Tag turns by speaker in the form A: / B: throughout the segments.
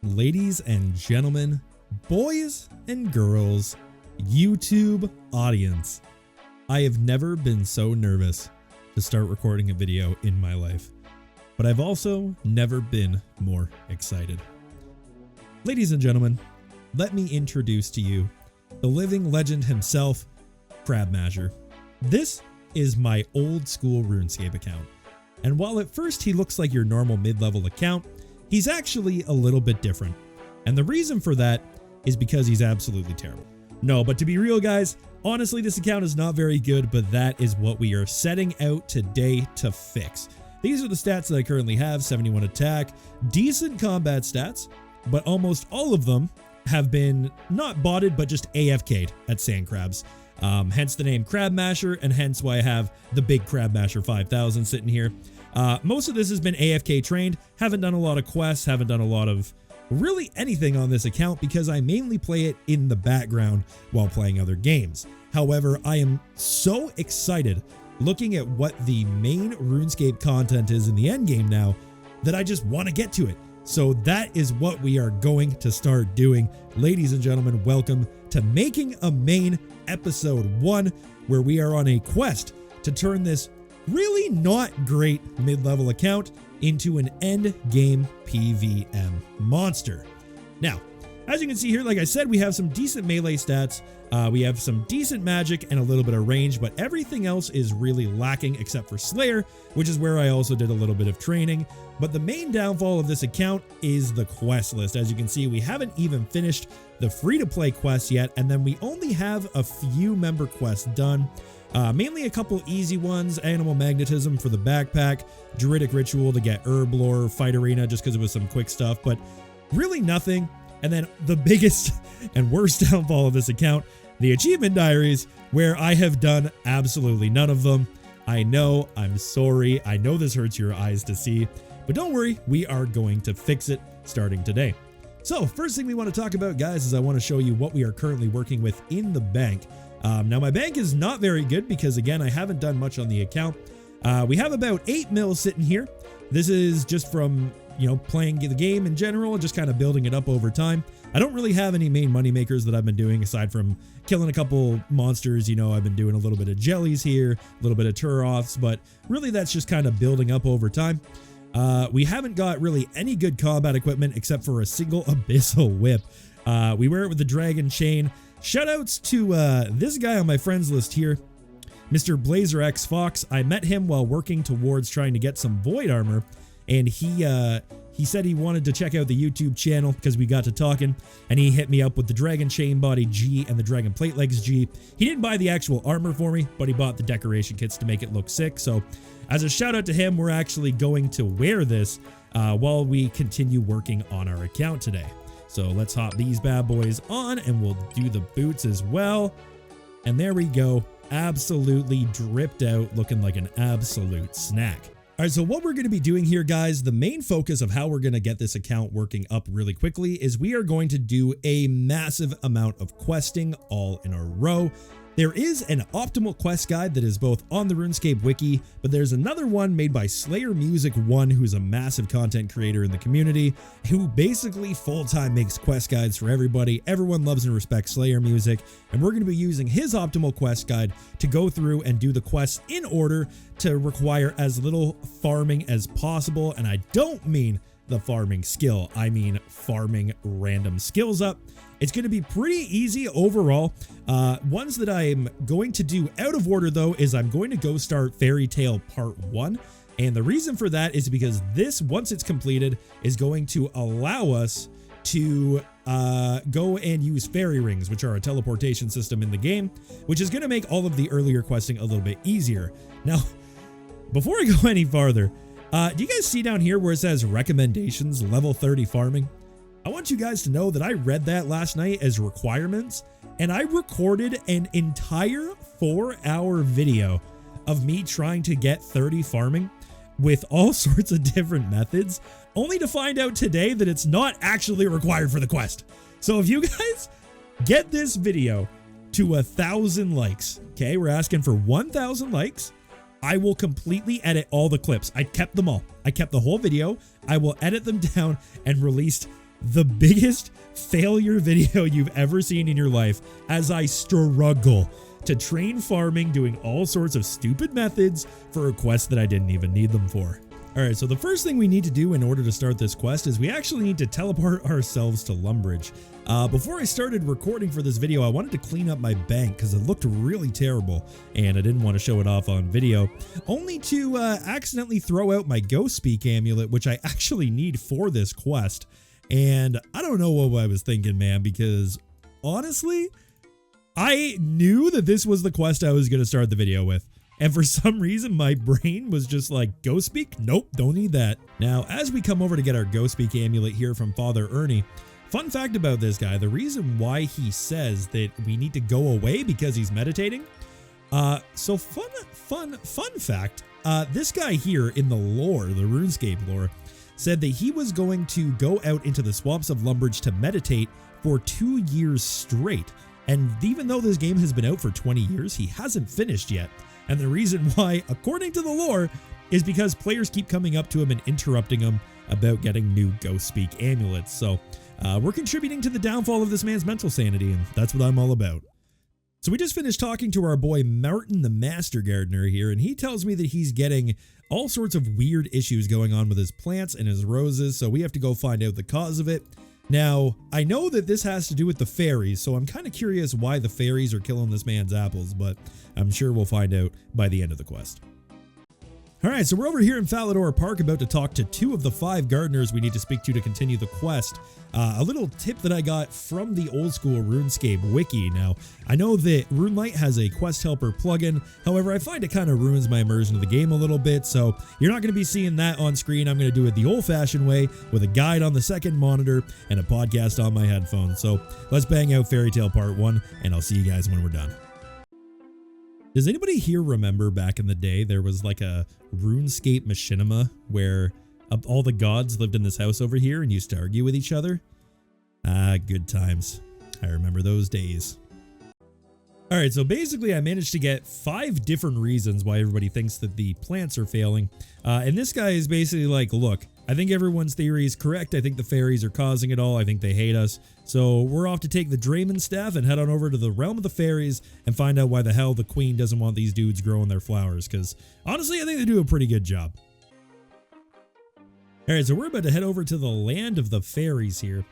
A: Ladies and gentlemen, boys and girls, YouTube audience, I have never been so nervous to start recording a video in my life, but I've also never been more excited. Ladies and gentlemen, let me introduce to you the living legend himself, Crab Masher. This is my old school RuneScape account, and while at first he looks like your normal mid-level account, he's actually a little bit different, and the reason for that is because he's absolutely terrible. No, but to be real guys, honestly this account is not very good, but that is what we are setting out today to fix. These are the stats that I currently have: 71 attack, decent combat stats, but almost all of them have been not botted but just AFK'd at sand crabs. Hence the name Crab Masher, and hence why I have the big Crab Masher 5000 sitting here. Most of this has been AFK trained, haven't done a lot of quests, haven't done a lot of really anything on this account because I mainly play it in the background while playing other games. However, I am so excited looking at what the main RuneScape content is in the end game now that I just want to get to it. So that is what we are going to start doing. Ladies and gentlemen, welcome to Making a Main Episode 1, where we are on a quest to turn this really not great mid-level account into an end game PVM monster. Now, as you can see here, like I said, we have some decent melee stats, we have some decent magic and a little bit of range, but everything else is really lacking except for Slayer, which is where I also did a little bit of training. But the main downfall of this account is the quest list. As you can see, we haven't even finished the free-to-play quests yet, and then we only have a few member quests done. Mainly a couple easy ones: Animal Magnetism for the backpack, Druidic Ritual to get Herb Lore, Fight Arena just because it was some quick stuff, but really nothing. And then the biggest and worst downfall of this account, the Achievement Diaries, where I have done absolutely none of them. I know, I'm sorry, I know this hurts your eyes to see, but don't worry, we are going to fix it starting today. So first thing we want to talk about, guys, is I want to show you what we are currently working with in the bank. Now my bank is not very good because again, I haven't done much on the account. We have about 8 mil sitting here. This is just from, you know, playing the game in general and just kind of building it up over time. I don't really have any main money makers that I've been doing aside from killing a couple monsters. You know, I've been doing a little bit of jellies here, a little bit of Turoths, but really that's just kind of building up over time. We haven't got really any good combat equipment except for a single abyssal whip. We wear it with the dragon chain. Shoutouts to this guy on my friends list here, Mr. Blazer X Fox. I met him while working towards trying to get some void armor, and he said he wanted to check out the YouTube channel because we got to talking, and he hit me up with the dragon chain body G and the dragon plate legs G. He didn't buy the actual armor for me, but he bought the decoration kits to make it look sick. So as a shout out to him, we're actually going to wear this while we continue working on our account today. So let's hop these bad boys on and we'll do the boots as well. And there we go. Absolutely dripped out, looking like an absolute snack. All right, so what we're going to be doing here, guys, the main focus of how we're going to get this account working up really quickly is we are going to do a massive amount of questing all in a row. There is an optimal quest guide that is both on the RuneScape wiki, but there's another one made by Slayer Music 1, who's a massive content creator in the community, who basically full-time makes quest guides for everybody. Everyone loves and respects Slayer Music, and we're going to be using his optimal quest guide to go through and do the quests in order to require as little farming as possible. And I don't mean the farming skill, I mean farming random skills up. It's going to be pretty easy overall. Ones that I'm going to do out of order though is I'm going to go start Fairy Tale Part 1. And the reason for that is because this, once it's completed, is going to allow us to go and use fairy rings, which are a teleportation system in the game, which is going to make all of the earlier questing a little bit easier. Now, before I go any farther, do you guys see down here where it says recommendations level 30 farming? I want you guys to know that I read that last night as requirements, and I recorded an entire 4-hour video of me trying to get 30 farming with all sorts of different methods, only to find out today that it's not actually required for the quest. So if you guys get this video to 1,000 likes, okay, we're asking for 1,000 likes, I will completely edit all the clips. I kept them all. I kept the whole video. I will edit them down and release the biggest failure video you've ever seen in your life as I struggle to train farming, doing all sorts of stupid methods for a quest that I didn't even need them for. All right, so the first thing we need to do in order to start this quest is we actually need to teleport ourselves to Lumbridge. Before I started recording for this video, I wanted to clean up my bank because it looked really terrible and I didn't want to show it off on video, only to accidentally throw out my Ghost Speak amulet, which I actually need for this quest. And I don't know what I was thinking, man, because honestly, I knew that this was the quest I was going to start the video with. And for some reason, my brain was just like, Ghost Speak? Nope, don't need that. Now, as we come over to get our Ghost Speak amulet here from Father Ernie, fun fact about this guy, the reason why he says that we need to go away because he's meditating. So fun fact, this guy here in the lore, the RuneScape lore, said that he was going to go out into the swamps of Lumbridge to meditate for 2 years straight. And even though this game has been out for 20 years, he hasn't finished yet. And the reason why, according to the lore, is because players keep coming up to him and interrupting him about getting new Ghost Speak amulets. So we're contributing to the downfall of this man's mental sanity, and that's what I'm all about. So we just finished talking to our boy Martin the Master Gardener here, and he tells me that he's getting all sorts of weird issues going on with his plants and his roses, so we have to go find out the cause of it. Now, I know that this has to do with the fairies, so I'm kind of curious why the fairies are killing this man's apples, but I'm sure we'll find out by the end of the quest. Alright, so we're over here in Falador Park about to talk to 2 of the 5 gardeners we need to speak to continue the quest. A little tip that I got from the old school RuneScape wiki. Now, I know that RuneLite has a quest helper plugin, however, I find it kind of ruins my immersion of the game a little bit, so you're not going to be seeing that on screen. I'm going to do it the old-fashioned way with a guide on the second monitor and a podcast on my headphones. So let's bang out Fairy Tale Part 1, and I'll see you guys when we're done. Does anybody here remember back in the day there was like a RuneScape machinima where all the gods lived in this house over here and used to argue with each other? Ah, good times. I remember those days. Alright, so basically I managed to get 5 different reasons why everybody thinks that the plants are failing. And this guy is basically like, look, I think everyone's theory is correct. I think the fairies are causing it all. I think they hate us. So we're off to take the Dreamt staff and head on over to the realm of the fairies and find out why the hell the queen doesn't want these dudes growing their flowers. Because honestly, I think they do a pretty good job. Alright, so we're about to head over to the land of the fairies here.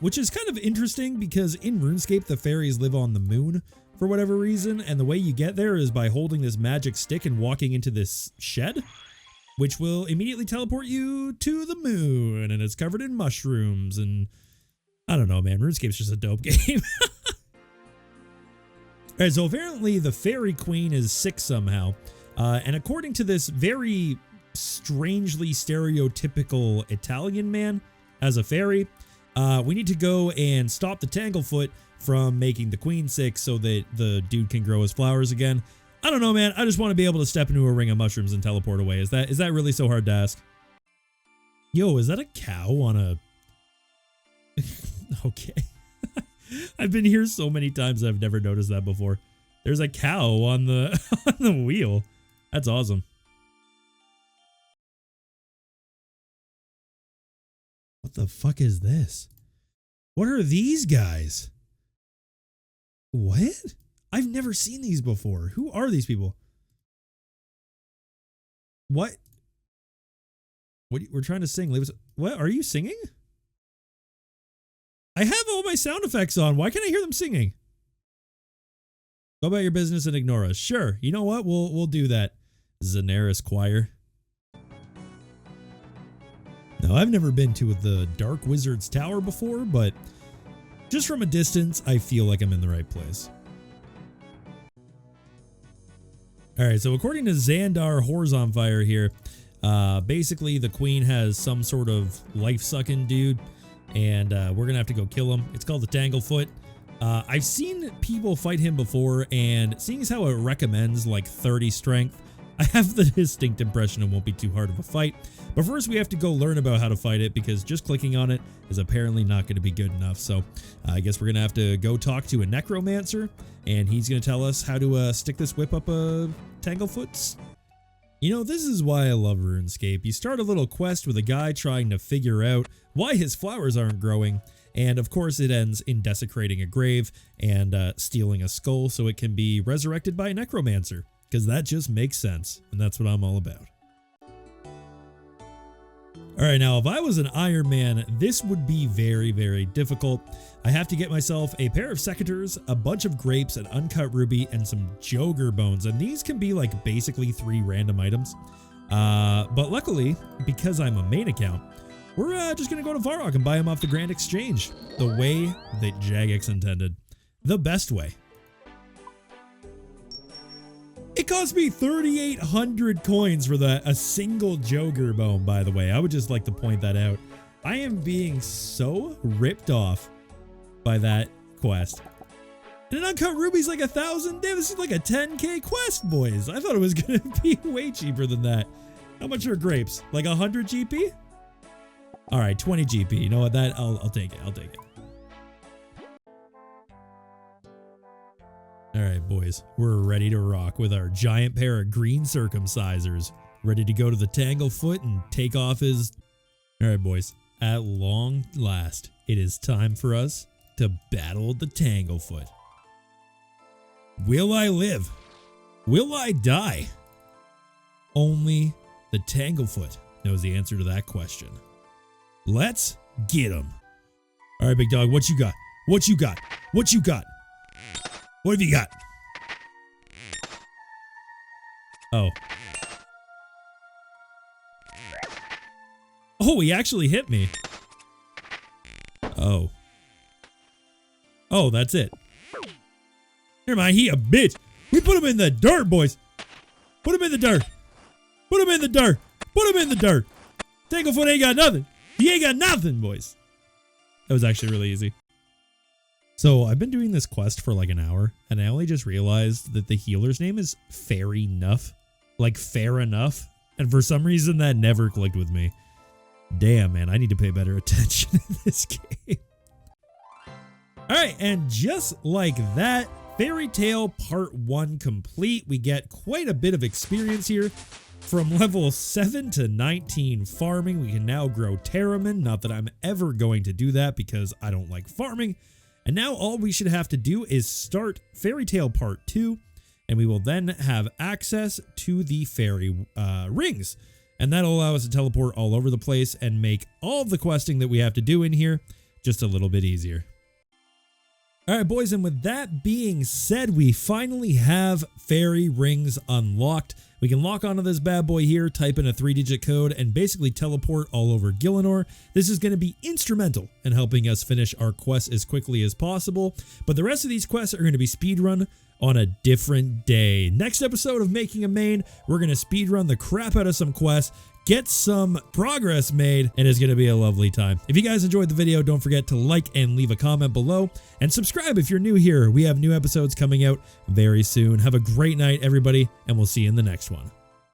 A: Which is kind of interesting because in RuneScape, the fairies live on the moon for whatever reason. And the way you get there is by holding this magic stick and walking into this shed, which will immediately teleport you to the moon, and it's covered in mushrooms, and I don't know, man, RuneScape's just a dope game. Alright, so apparently the fairy queen is sick somehow, and according to this very strangely stereotypical Italian man as a fairy, we need to go and stop the Tanglefoot from making the queen sick so that the dude can grow his flowers again. I don't know, man. I just want to be able to step into a ring of mushrooms and teleport away. Is that really so hard to ask? Yo, is that a cow on a... Okay. I've been here so many times I've never noticed that before. There's a cow on the, on the wheel. That's awesome. What the fuck is this? What are these guys? What? I've never seen these before. Who are these people? What? What? We're trying to sing. What? Are you singing? I have all my sound effects on. Why can't I hear them singing? Go about your business and ignore us. Sure. You know what? We'll do that. Zenaris Choir. Now, I've never been to the Dark Wizard's Tower before, but just from a distance, I feel like I'm in the right place. Alright, so according to Xandar Horzonfire here, basically the queen has some sort of life-sucking dude, and we're gonna have to go kill him. It's called the Tanglefoot. I've seen people fight him before, and seeing as how it recommends like 30 strength, I have the distinct impression it won't be too hard of a fight. But first we have to go learn about how to fight it, because just clicking on it is apparently not going to be good enough. So I guess we're going to have to go talk to a necromancer, and he's going to tell us how to stick this whip up a Tanglefoot's You know, this is why I love RuneScape. You start a little quest with a guy trying to figure out why his flowers aren't growing, and of course it ends in desecrating a grave and stealing a skull so it can be resurrected by a necromancer, because that just makes sense, and that's what I'm all about. Alright, now if I was an Iron Man, this would be very, very difficult. I have to get myself a pair of secateurs, a bunch of grapes, an uncut ruby, and some joger bones, and these can be like basically 3 random items. But luckily, because I'm a main account, we're just gonna go to Varrock and buy them off the Grand Exchange, the way that Jagex intended. The best way. It cost me 3,800 coins for a single joger bone, by the way. I would just like to point that out. I am being so ripped off by that quest. And an uncut ruby's like 1,000. Damn, this is like a 10k quest, boys. I thought it was gonna be way cheaper than that. How much are grapes? Like 100 GP? All right, 20 GP. You know what? That I'll take it. I'll take it. All right, boys, we're ready to rock with our giant pair of green circumcisers, ready to go to the Tanglefoot and take off his... All right, boys, at long last, it is time for us to battle the Tanglefoot. Will I live? Will I die? Only the Tanglefoot knows the answer to that question. Let's get him. All right, big dog, what you got? What you got? What you got? What have you got? Oh. Oh, he actually hit me. Oh. Oh, that's it. Never mind, he a bitch. We put him in the dirt, boys. Put him in the dirt. Put him in the dirt. Put him in the dirt. Tanglefoot ain't got nothing. He ain't got nothing, boys. That was actually really easy. So I've been doing this quest for like an hour, and I only just realized that the healer's name is Fair Enough. Like fair enough. And for some reason that never clicked with me. Damn, man, I need to pay better attention in this game. Alright, and just like that, Fairy Tale Part 1 complete. We get quite a bit of experience here. From level 7 to 19 farming, we can now grow Terramin. Not that I'm ever going to do that because I don't like farming. And now all we should have to do is start Fairy Tale Part 2, and we will then have access to the fairy rings. And that'll allow us to teleport all over the place and make all of the questing that we have to do in here just a little bit easier. Alright, boys, and with that being said, we finally have fairy rings unlocked. We can lock onto this bad boy here, type in a 3-digit code, and basically teleport all over Gielinor. This is going to be instrumental in helping us finish our quests as quickly as possible, but the rest of these quests are going to be speedrun on a different day. Next episode of Making a Main, we're going to speedrun the crap out of some quests, get some progress made, and it's going to be a lovely time. If you guys enjoyed the video, don't forget to like and leave a comment below, and subscribe if you're new here. We have new episodes coming out very soon. Have a great night, everybody, and we'll see you in the next one.